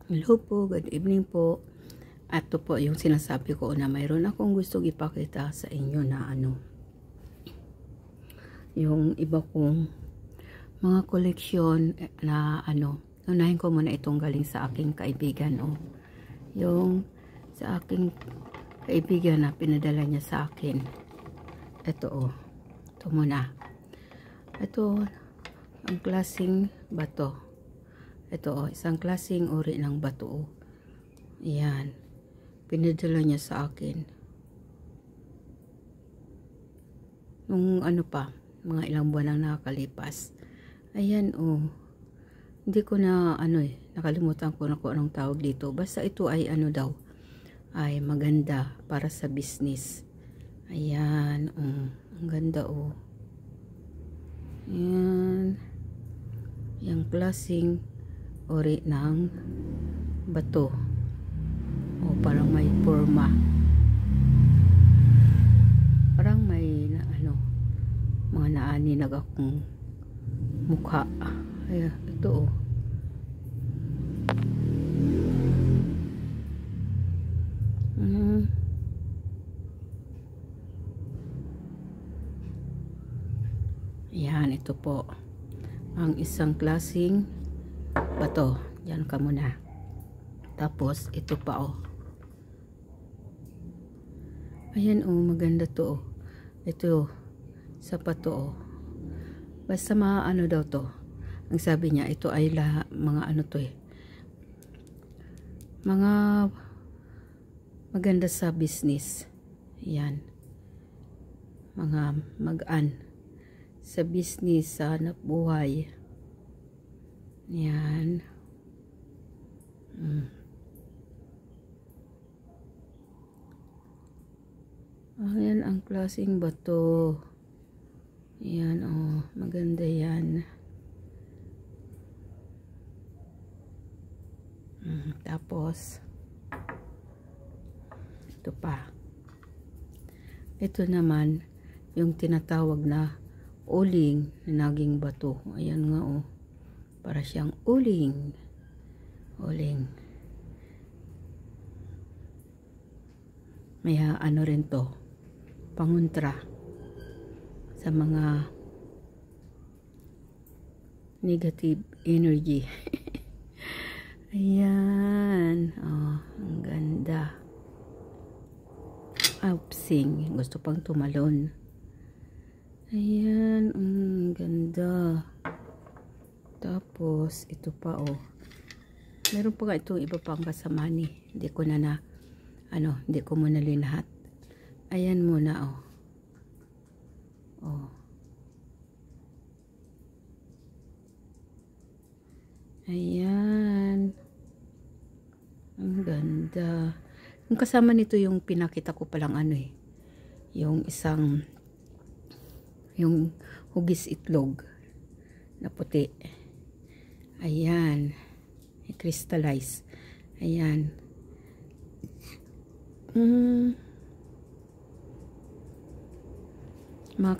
Hello po, good evening po. At ito po yung sinasabi ko na mayroon akong gustong ipakita sa inyo na yung iba kong mga koleksyon na unahin ko muna itong galing sa aking kaibigan yung sa aking kaibigan na pinadala niya sa akin. Ito ito muna. Ito ang klaseng bato. Ito isang klaseng uri ng bato. Yan. Pinadala niya sa akin. Nung mga ilang buwan ang nakakalipas. Ayan Hindi ko na nakalimutan ko na kung anong tawag dito. Basta ito ay daw. Ay maganda para sa business. Ayan. Ang ganda Ayan. Yung klaseng ori ng bato. Parang may forma. Parang may mga naaninag akong mukha. Ayan, ito Ayan, ito po. Ang isang klaseng bato. Yan ka muna. Tapos, ito pa Ayan maganda to Ito, sapat to Basta daw to. Ang sabi niya, ito ay mga mga maganda sa business. Yan. Mga mag-an sa business, sa hanap buhay. Yan. Ayan ang klaseng bato. Yan maganda yan. Tapos ito pa. Ito naman yung tinatawag na uling na naging bato. Ayan nga para siyang uling. May rin to, pangontra sa mga negative energy. Ayan ang ganda. Upsing, gusto pang tumalon. Ayan, ganda. Tapos ito pa meron pa nga ito iba pang kasama hindi ko na hindi ko muna linahat. Ayan muna Ayan. Ang ganda. Yung kasama nito yung pinakita ko palang yung isang yung hugis itlog na puti. Ayan. I-crystallize. Ayan. Mga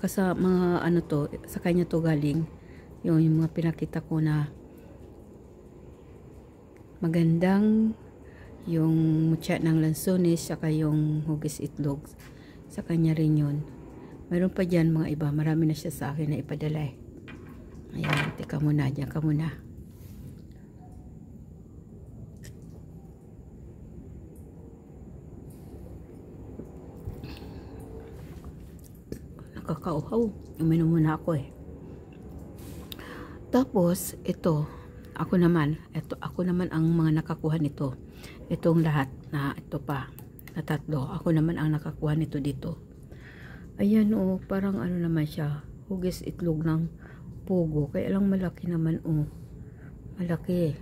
to, sa kanya to galing. Yung mga pinakita ko na magandang yung mutya ng lansones saka yung hugis itlog. Sa kanya rin yun. Mayroon pa dyan mga iba. Marami na siya sa akin na ipadala Ayan, teka muna. Diyan ka muna. Nakakauhaw. Uminom muna ako Tapos, ako naman ang mga nakakuha nito. Itong lahat na ito pa na tatlo. Ako naman ang nakakuha nito dito. Ayan parang naman siya. Hugis itlog ng pugo. Kaya lang malaki naman Malaki.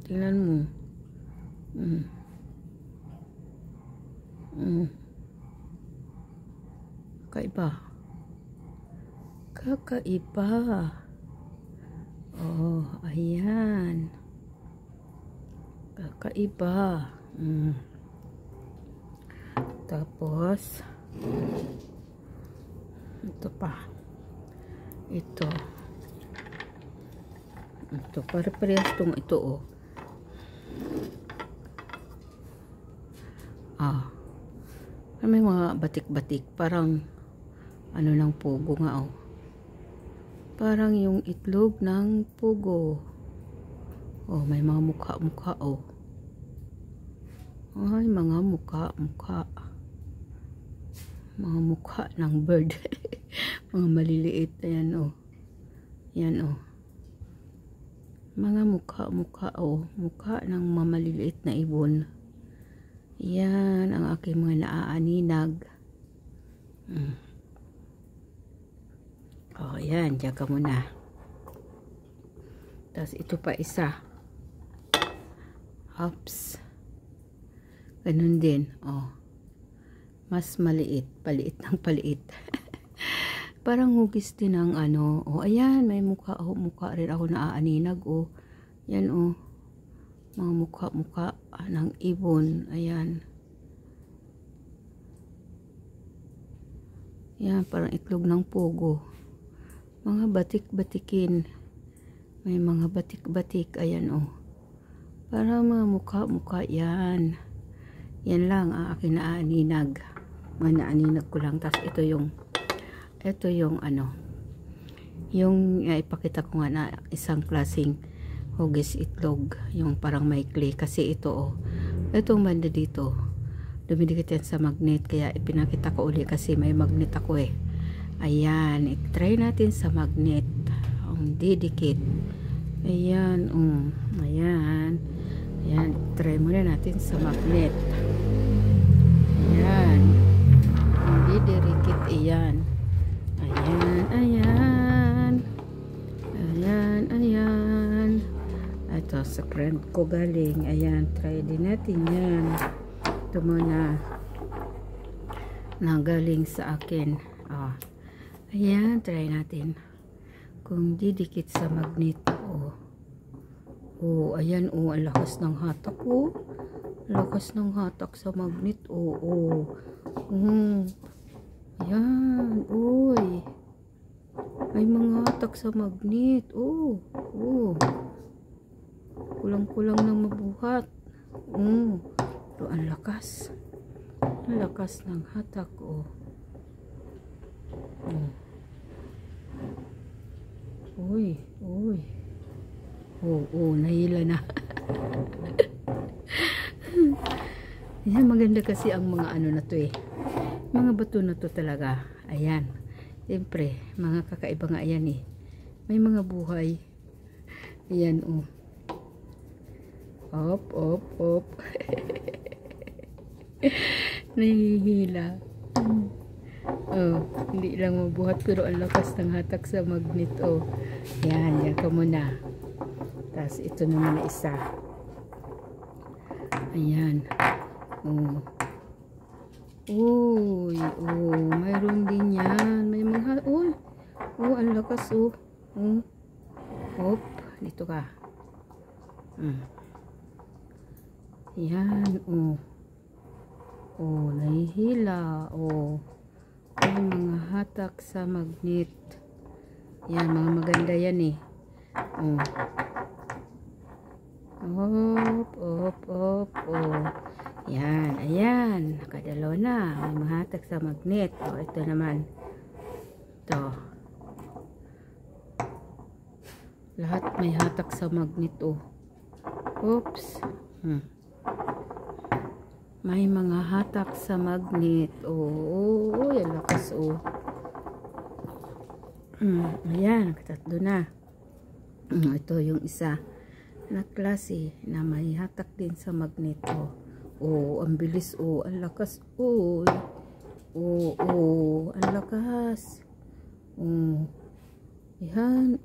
Tingnan mo. Kakaiba. Ayan. Kakaiba. Tapos ito pa. Ito. Ito, pare-parehas tong ito, oh. May mga batik-batik. Parang, ano ng pugo nga, oh. Parang yung itlog ng pugo. Oh, may mga mukha-mukha, oh. Ay, mga mukha-mukha. Mga mukha ng bird. Mga maliliit. Ayan, oh. Yan, oh. Mga mukha-mukha, oh. Mukha ng maliliit na ibon. Yan ang aking mga naaaninag. Oh, yan. Diyan ka muna. Tapos ito pa isa. Oops. Ganun din. Oh. Mas maliit. Paliit ng paliit. Parang hugis din ng ano. Oh, ayan. May mukha. Oh, mukha rin ako naaaninag. Oh. Yan, oh. Mga mukha-mukha ng ibon. Ayan. Yan, parang itlog ng pugo. Mga batik-batikin. May mga batik-batik. Ayan, oh. Parang mga mukha-mukha. Yan. Yan lang ang aking naaninag. Mga naaninag ko lang. Tapos ito yung ano. Yung ipakita ko nga na isang klaseng hugis itlog, yung parang maikli kasi ito, oh, itong banda dito dumidikit yan sa magnet, kaya ipinakita ko uli kasi may magnet ako, eh. Ayan, i-try natin sa magnet ang didikit. Ayan, ayan, ayan, try muna natin sa magnet. Ayan, ang didikit. Ayan, ayan, ayan, ayan, ayan. Ito, sa friend ko galing. Ayan, try din natin yan. Ito muna. Na galing sa akin. Ayan, try natin. Kung didikit sa magnet. Ayan, ang lakas ng hatak, oh. Lakas ng hatak sa magnet, Ayan, uy. May mga hatak sa magnet, kulang-kulang na mabuhat. Ito ang lakas. Ang lakas ng hatak, Uy. Nahila na. Yan, maganda kasi ang mga ano na to, eh. Mga bato na to talaga. Ayan. Siyempre, mga kakaiba nga yan, eh. May mga buhay. Ayan, Op. Nahihila. Hindi lang mabuhat pero ang lakas ng hatak sa magnet, yan ka muna. Tapos ito naman na isa. Ayan. Mayroon din yan. May mga, ang lakas, dito ka. Yan, nahihila, may mga hatak sa magnet. Yan, mga maganda yan, eh. Yan, ayan, nakadalaw na. May mga hatak sa magnet. Ito naman. Ito. Lahat may hatak sa magnet, Oops. May mga hatak sa magnet. Yan lakas, Ayan, nakatatlo na. Ito yung isa na klase na may hatak din sa magnet, ang bilis, ang lakas, ang lakas. Yan,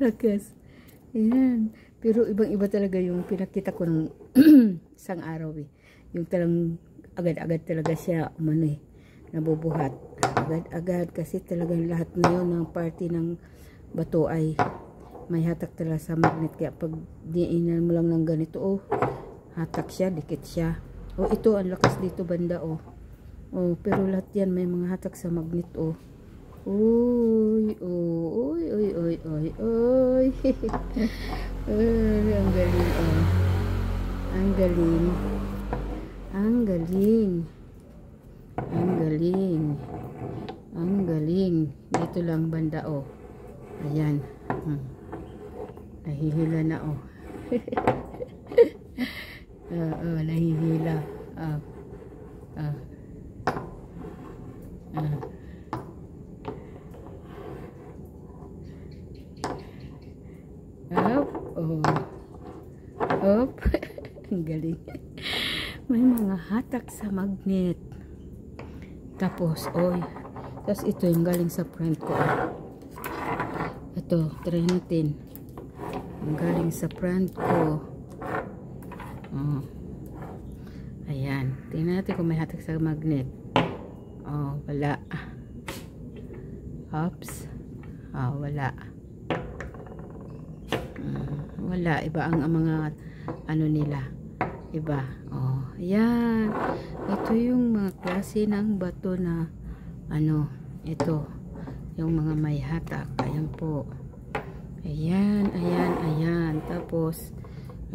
lakas. Ayan. Pero ibang-iba talaga yung pinakita ko ng isang araw, eh. Yung talang agad-agad talaga siya nabubuhat. Agad-agad kasi talagang lahat ngayon ng party ng bato ay may hatak talaga sa magnet. Kaya pag diinan mo lang ng ganito, hatak siya, dikit siya. Ito ang lakas dito banda, pero lahat yan may mga hatak sa magnet, Ang galing, oh. Ang galing. Ang galing. Ang galing. Ang galing. Dito lang banda, oh. Ayan. Nahihila na, oh. Nahihila. Up. Oh. Up. Ang galing. May mga hatak sa magnet. Tapos, oy. Tapos ito yung galing sa friend ko. Ito, try natin. Ang galing sa friend ko. Oh. Ayan. Tingnan natin kung may hatak sa magnet. Oh, wala. Oops. Oh, wala. Wala. Iba ang mga ano nila. Iba. Oh, ayan. Ito yung mga klase ng bato na ano, ito. Yung mga may hatak. Ayan po. Ayan, ayan, ayan. Tapos,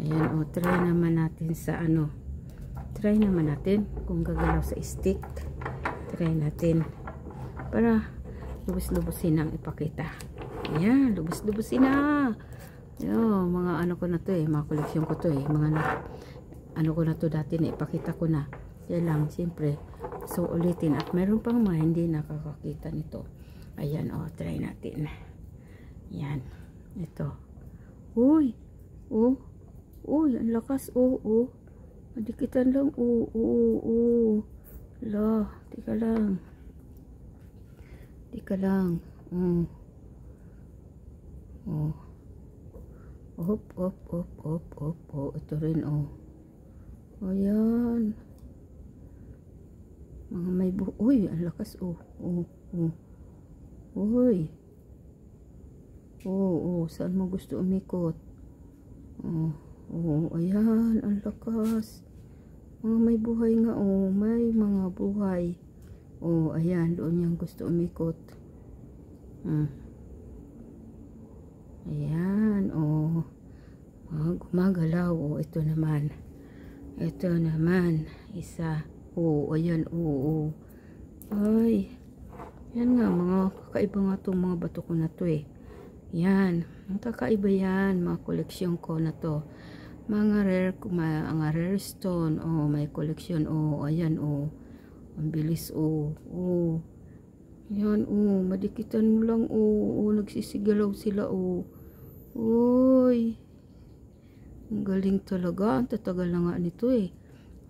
ayan, oh, try naman natin sa ano. Try naman natin kung gagalaw sa stick. Try natin. Para lubos-lubosin ang ipakita. Ayan, lubos-lubosin na. Yo, mga ano ko na to mga koleksyon ko to mga ano ko na to dati na ipakita ko na. Kaya lang, siyempre, so ulitin. At meron pang mga hindi nakakakita nito. Ayan, oh, try natin. Ayan, ito. Uy, oh, uy, ang lakas, oh. Madikitan lang, oh. La, tika lang. Oh. Op. Ito rin, oh. Ayan. Mga may uy, ang lakas, oh. Uy. Saan mo gusto umikot? Ayan, ang lakas. Mga may buhay nga, oh. May mga buhay. Ayan, doon yung gusto umikot. Ayan, gumagalaw, ito naman, isa, ayan, ay, yan nga, mga kakaiba nga itong mga bato ko na to yan, ang kakaiba yan, mga koleksyon ko na to, mga rare stone, may koleksyon, ayan, ang bilis, yan, madikitan mo lang, nagsisigalaw sila, uy, ang galing talaga, ang tatagal na nga nito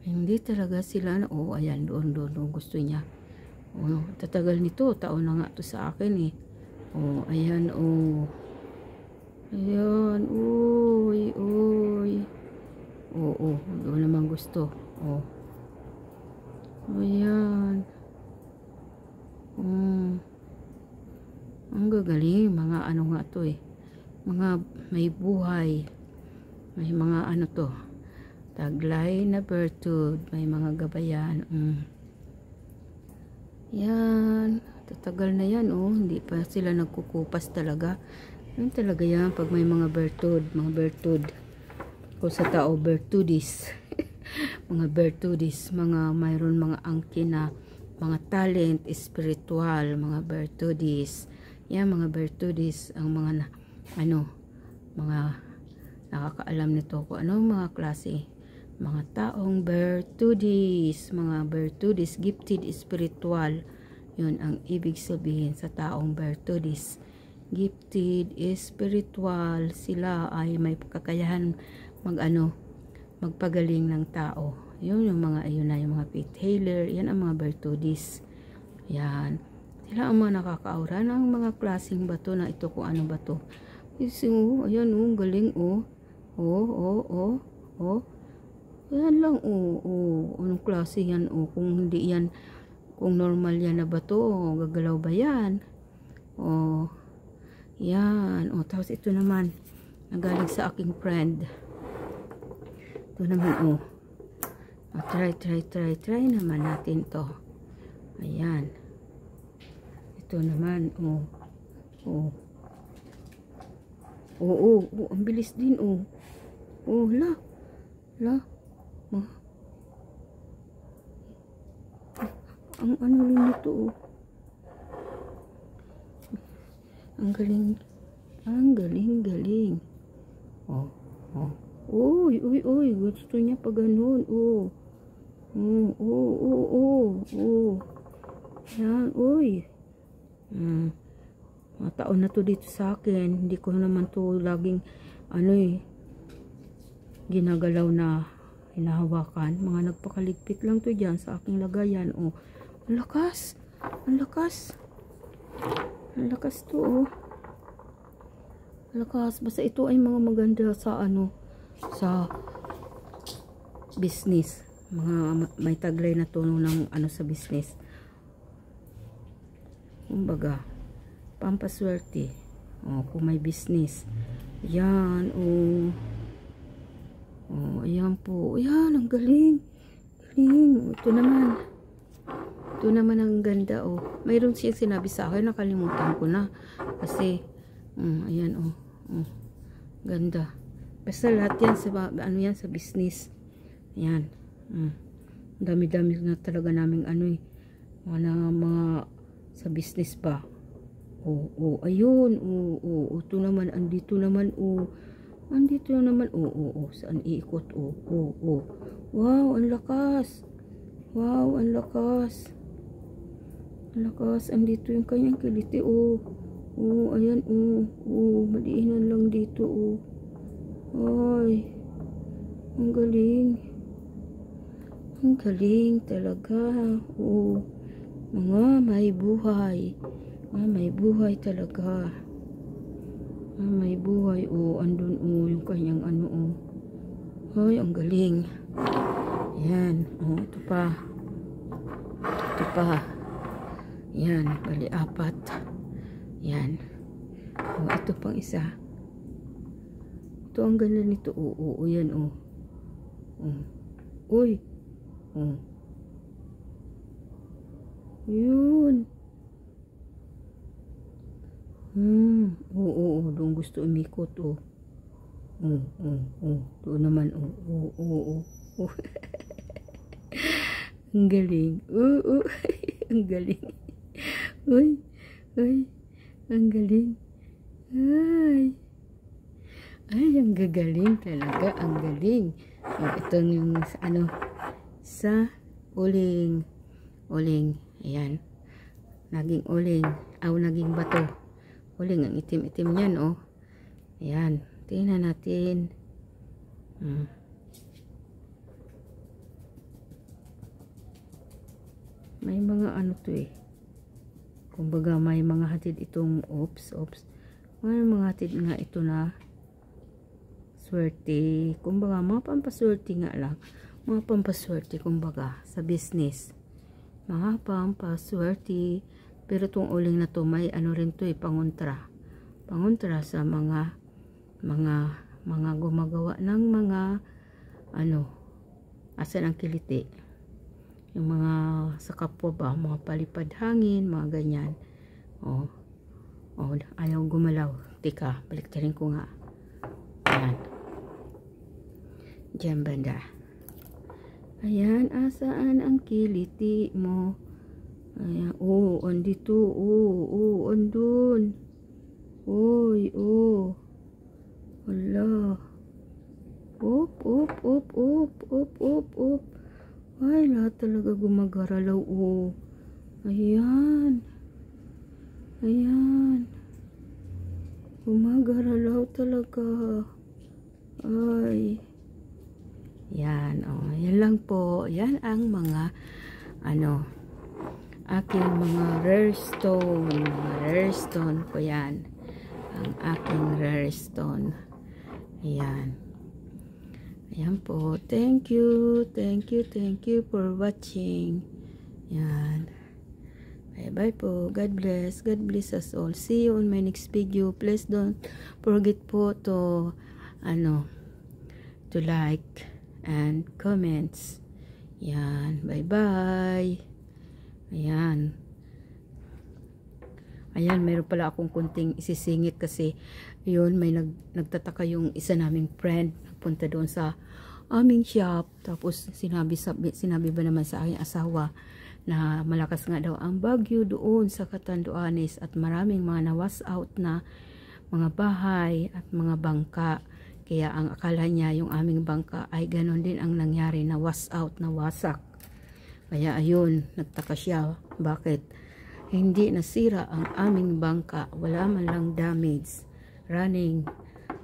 hindi talaga sila na, ayan, doon, gusto niya, tatagal nito, taon na nga to sa akin, ayan, ayan, uy, doon naman gusto, ayan, ang gagaling, mga ano nga to mga may buhay, may mga ano to, taglay na bertud, may mga gabayan, yan, tatagal na yan, hindi pa sila nagkukupas talaga, yan talaga yan, pag may mga bertud, kung sa tao, bertudis, mga mayroon mga angkin na mga talent, spiritual, mga bertudis. Yan, mga bertudis, ang mga mga nakakaalam nito kung ano mga klase. Mga taong bertudis, gifted spiritual. Yun ang ibig sabihin sa taong bertudis. Gifted spiritual, sila ay may kakayahan magpagaling ng tao. Yun yung mga, yung mga faith healer, yan ang mga bertudis. Yan. Sila ang mga nakakaura ng mga klaseng bato na ito, kung ano bato. Ayan, galing, Ayan lang, anong klase yan, kung hindi yan, kung normal yan na bato, gagalaw ba yan? Yan, tapos ito naman, nagaling sa aking friend. Ito naman, try naman natin to. Ayan. Ito naman, Oo, ang bilis din, oh. Oh, la. Ma- Ang ano rin nito, oh. Ang galing. Ang galing. Oh. Uy. Gusto niya pa ganun, oh. Oh. Yan, uy. Mga taon na to dito sa akin. Hindi ko naman to laging, ginagalaw na hinahawakan. Mga nagpakaligpit lang to dyan sa aking lagayan, oh. Ang lakas. Ang lakas to, oh. Lakas. Basta ito ay mga maganda sa sa business. Mga may taglay na tono ng sa business. Kumbaga, pampaswerte. Oh, kung may business. Yan, oh. Oh, ayan po. Ayan, ang galing. Ito naman ang ganda, oh. Mayroon siyang sinabi sa akin, nakalimutan ko na. Kasi, ayan, oh. Ganda. Basta lahat yan sa sa business. Ayan. Dami-dami na talaga naming mga sa business ba. Ayun. Ito naman, andito naman, saan iikot, wow, ang lakas. Andito yung kanyang kiliti, ayan, madiinan lang dito, ay, ang galing talaga, mga may buhay talaga, andun, yung kanyang ay, ang galing, yan, ito pa, yan, bali 4, yan, ito pang isa, ito ang ganda nito, yan, uy, yun, doon gusto umikot, doon naman, ang galing, ang galing, uy, ang galing, ay, ang gagaling talaga, ang galing. Ito yung sa uling, ayan, naging uling, naging bato, uling, ang itim-itim yan, ayan, tingnan natin, may mga to, kumbaga may mga hatid itong, may mga hatid nga ito na swerte, kumbaga mga pampaswerte nga lang, kumbaga sa business, mga pampaswerte. Pero itong uling na to may rin to, pangontra sa mga gumagawa ng mga asan ang kiliti, yung mga sa kapwa ba, mga palipad hangin, mga ganyan, ayaw gumalaw, tika, baliktarin ko nga, ayan, dyan banda, ayan, asaan ang kiliti mo, ayan, andito, andun, uy, wala, up, ay, lahat talaga gumagaralaw, ayan, gumagaralaw talaga, ay, yan, yan lang po, yan ang mga, aking mga rare stone ko yan, ang aking rare stone, ayan po, thank you for watching, yan, bye po, God bless us all, see you on my next video, please don't forget po to to like and comments, yan, bye bye, ayan, Ayan, meron pala akong kunting isisingit kasi yun, may nagtataka yung isa naming friend. Nagpunta doon sa aming shop. Tapos sinabi ba naman sa aking asawa na malakas nga daw ang bagyo doon sa Catanduanes at maraming mga na-wash out na mga bahay at mga bangka. Kaya ang akala niya yung aming bangka ay ganon din ang nangyari, na wash out, na wasak. Kaya ayun, nagtaka siya. Bakit hindi nasira ang aming bangka? Wala man lang damage. Running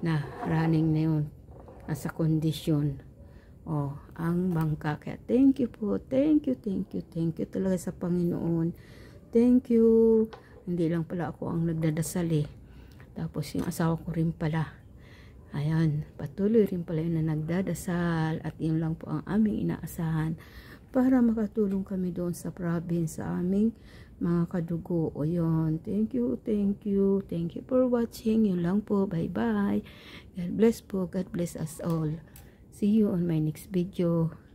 na yun. Nasa kondisyon. Oh, ang bangka. Kaya thank you po. Thank you talaga sa Panginoon. Thank you. Hindi lang pala ako ang nagdadasal eh. Tapos yung asawa ko rin pala. Ayan, patuloy rin pala yun na nagdadasal. At yun lang po ang aming inaasahan para makatulong kami doon sa province, sa aming mga kadugo. O yun, thank you for watching. Yun lang po, bye bye. God bless po, God bless us all. See you on my next video.